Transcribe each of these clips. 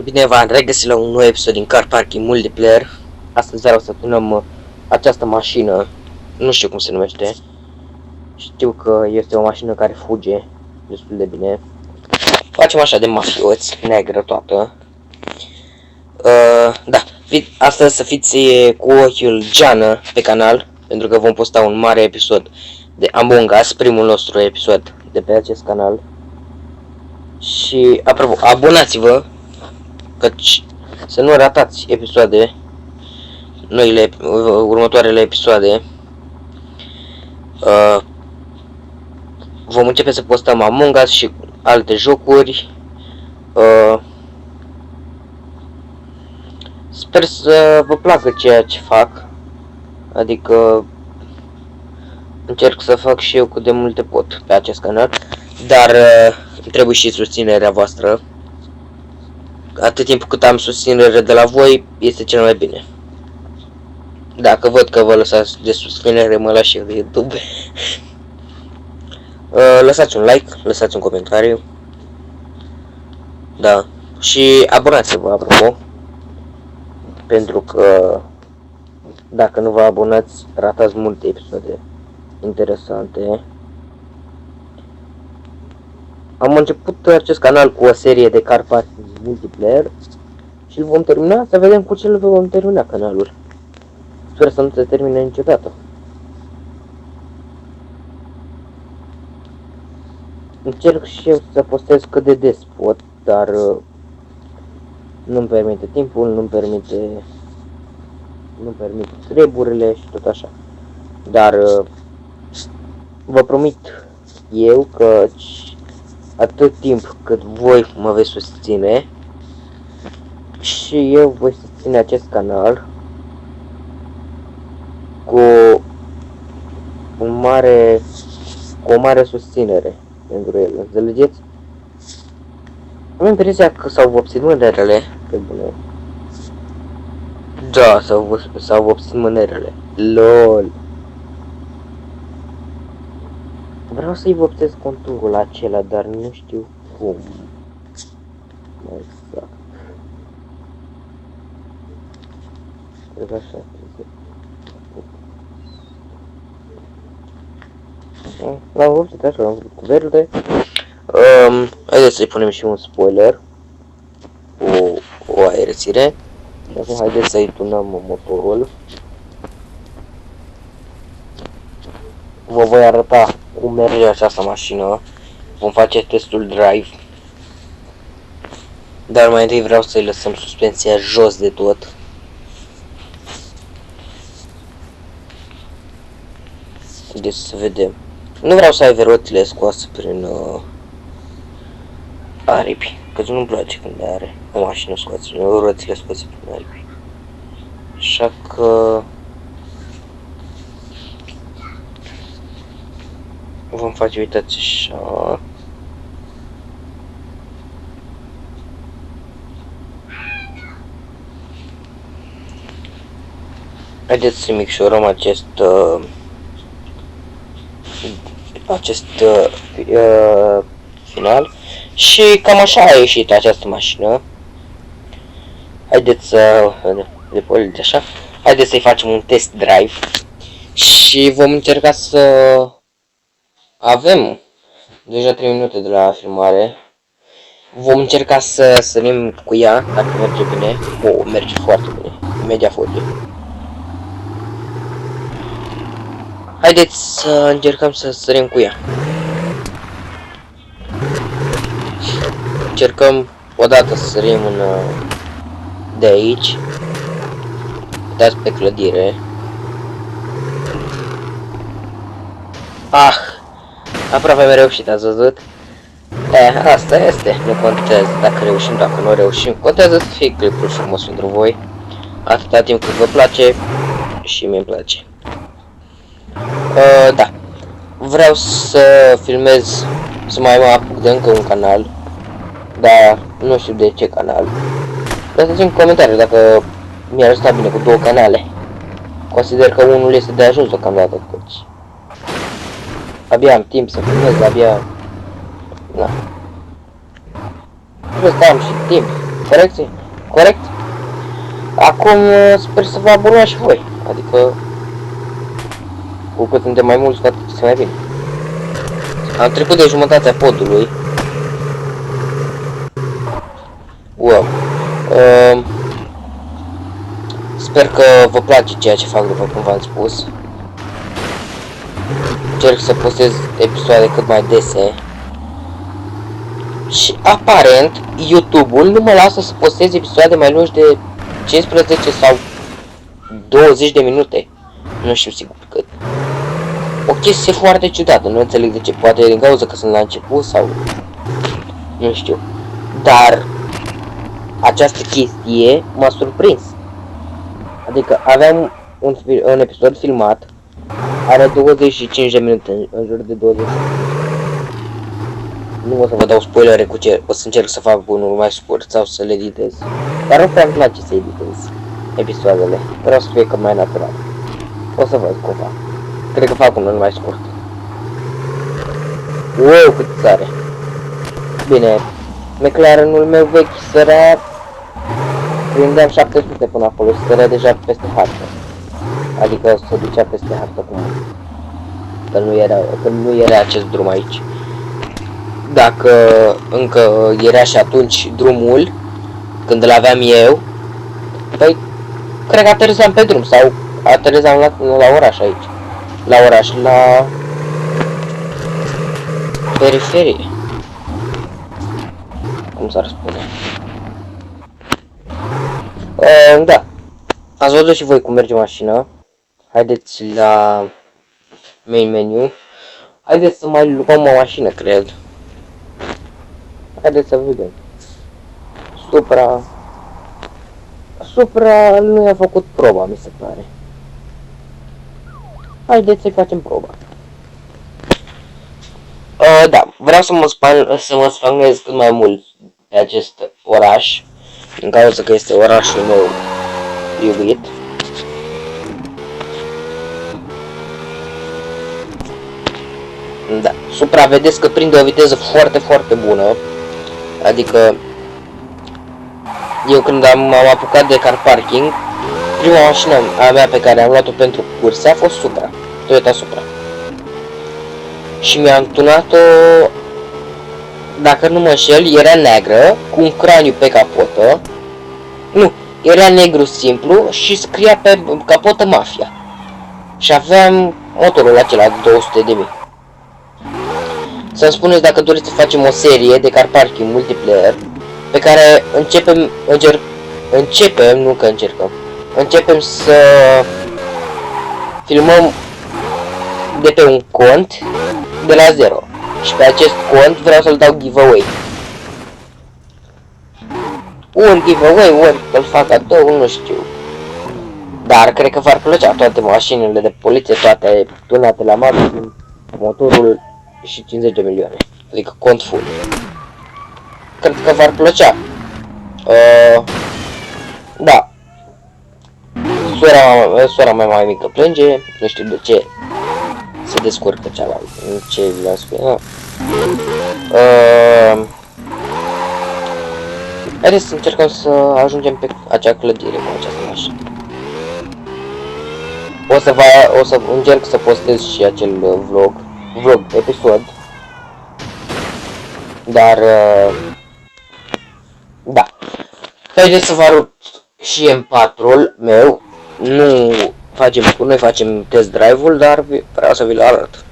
Bine, v-am regăsit la un nou episod din Car Parking Multiplayer. Astăzi vreau să tunăm această mașină. Nu știu cum se numește. Știu că este o mașină care fuge destul de bine. Facem așa de mafioți, neagră toată. Da, astăzi să fiți cu ochiul geană pe canal, pentru că vom posta un mare episod de Among Us, primul nostru episod de pe acest canal. Și, apropo, abonați-vă, căci să nu ratați episoade, următoarele episoade. Vom începe să postăm Among Us și alte jocuri. Sper să vă placă ceea ce fac, adică încerc să fac și eu cât de multe pot pe acest canal, dar trebuie și susținerea voastră. Atât timp cât am susținere de la voi, este cel mai bine. Dacă văd că vă lăsați de susținere, mă las și eu de YouTube. Lăsați un like, lăsați un comentariu. Da. Și abonați-vă, apropo. Pentru că dacă nu vă abonați, ratați multe episoade interesante. Am început acest canal cu o serie de Car Parking Multiplayer și îl vom termina, să vedem cu ce îl vom termina canalul. Sper să nu se termine niciodată. Încerc și eu să postez cât de des pot, dar nu-mi permite timpul, nu-mi permite treburile și tot așa. Dar vă promit eu că atât timp cât voi mă veți susține și eu voi susține acest canal cu o mare susținere pentru el, înțelegeți? Am impresia că s-au vopsit mânerele, pe bune. Da, s-au vopsit mânerele. LOL. Vreau să-i vopsesc conturul acela, dar nu știu cum. Mai exact. Cred că așa. L-am vopsit așa, l-am făcut cu verde. Haideți să-i punem și un spoiler. O aerețire. Acum haideți să-i tunăm motorul. Vă voi arăta cum merge această mașină. Vom face testul drive. Dar mai întâi vreau să-i lăsăm suspensia jos de tot. Deci să vedem. Nu vreau să aibă rotile scoase prin aripi, că nu-mi place când are o mașină scoase, rotile scoase prin aripi. Așa că vom face, uitați așa. Haideți să micșorăm acest final. Și cam așa a ieșit această mașină. Haideți să depoliți așa. Haideți să-i facem un test drive. Și vom încerca să avem deja 3 minute de la filmare. Vom încerca să sărim cu ea, dacă merge bine. Merge foarte bine. Imediat foge. Haideți să încercăm să sărim cu ea. Încercăm odată să sărim de aici. Uitați pe clădire. Aproape am reușit, ați văzut? Asta este, nu contează dacă reușim, dacă nu reușim. Contează să fie clipul frumos pentru voi. Atâta timp cât vă place și mie îmi place. Da. Vreau să filmez, să mai mă apuc de încă un canal. Dar nu știu de ce canal. Lăsați în comentarii dacă mi-ar sta bine cu 2 canale. Consider că unul este de ajuns deocamdată, căci abia am timp să filmez, abia... Da. Trebuie să am și timp. Corecție? Corect? Acum sper să vă abonați și voi. Adică cu cât suntem mai mulți, cu atât este mai bine. Am trecut de jumătatea podului. Wow. Sper că vă place ceea ce fac, după cum v-am spus. Încerc să postez episoade cât mai dese. Și aparent, YouTube-ul nu mă lasă să postez episoade mai lungi de 15 sau 20 de minute. Nu știu sigur cât. O chestie foarte ciudată, nu înțeleg de ce. Poate din cauza că sunt la început sau... nu știu. Dar această chestie m-a surprins. Adică aveam un episod filmat, are 25 de minute, în jur de 20 de minute. Nu o să vă dau spoilere cu ce, o să încerc să fac unul mai scurt sau să le editez. Dar nu prea îmi place să editez episoadele, vreau să fie cât mai natural. O să văd cum fac. Cred că fac unul mai scurt. Wow, cât sare. Bine, McLarenul meu vechi sărea, prindeam 700 până acolo, sărea deja peste hartă. Adică se ducea peste hartă cum, că nu era acest drum aici. Dacă încă era și atunci drumul, când îl aveam eu, păi, cred că aterizam pe drum sau aterizam la oraș aici. La oraș, la periferie. Cum s-ar spune? Da. Ați văzut și voi cum merge mașina. Haideți la main menu. Haideți să mai luăm o mașină, cred. Haideți să vedem. Supra nu i-a făcut proba, mi se pare. Haideți să facem proba. Da, vreau să mă spanez cât mai mult pe acest oraș, în cauza că este orașul meu iubit. Da, Supra vedeți că prinde o viteză foarte, foarte bună. Adică eu când m-am apucat de car parking, prima mașină a mea pe care am luat-o pentru curse a fost Supra, Toyota Supra. Și mi-am tunat-o, dacă nu mă înșel, era neagră, cu un craniu pe capotă. Nu, era negru simplu și scria pe capotă Mafia. Și aveam motorul acela de 200.000. Să-mi spuneți dacă doriți să facem o serie de car parking multiplayer, pe care începem să filmăm de pe un cont de la 0. Și pe acest cont vreau să-l dau giveaway. Un giveaway, ori îl fac cadou, nu știu. Dar cred că v-ar plăcea toate mașinile de poliție, toate tunate la maxim, motorul și 50 de milioane. Adică cont full. Cred că v-ar plăcea. Da. Sora mea mai mică plânge, nu știu de ce. Se descurcă cealaltă. Ce vreau să spun? Haideți să încercăm să ajungem pe acea clădire cu această mașină. O să încerc să postez și acel vlog episod. Dar da. Haideți să vă arăt și M4-ul meu. Noi facem test drive-ul, dar vreau să vi-l arăt.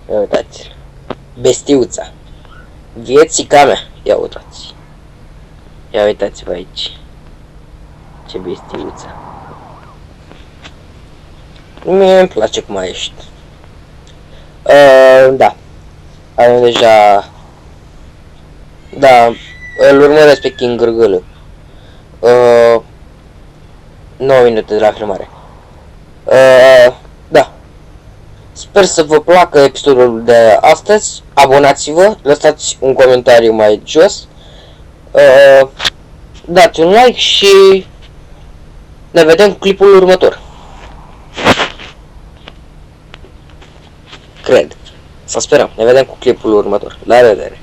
Ia uitați. Bestiuța. Viețica mea. Ia uitați. Ia uitați-vă aici. Ce bestiuță. Mie îmi place cum ești. Da. Avem deja... Da, îl urmăresc pe King Gârgâlă. 9 minute de la filmare. Da. Sper să vă placă episodul de astăzi. Abonați-vă, lăsați un comentariu mai jos. Dați un like și ne vedem în clipul următor. cred. Să sperăm. Ne vedem cu clipul următor. La revedere!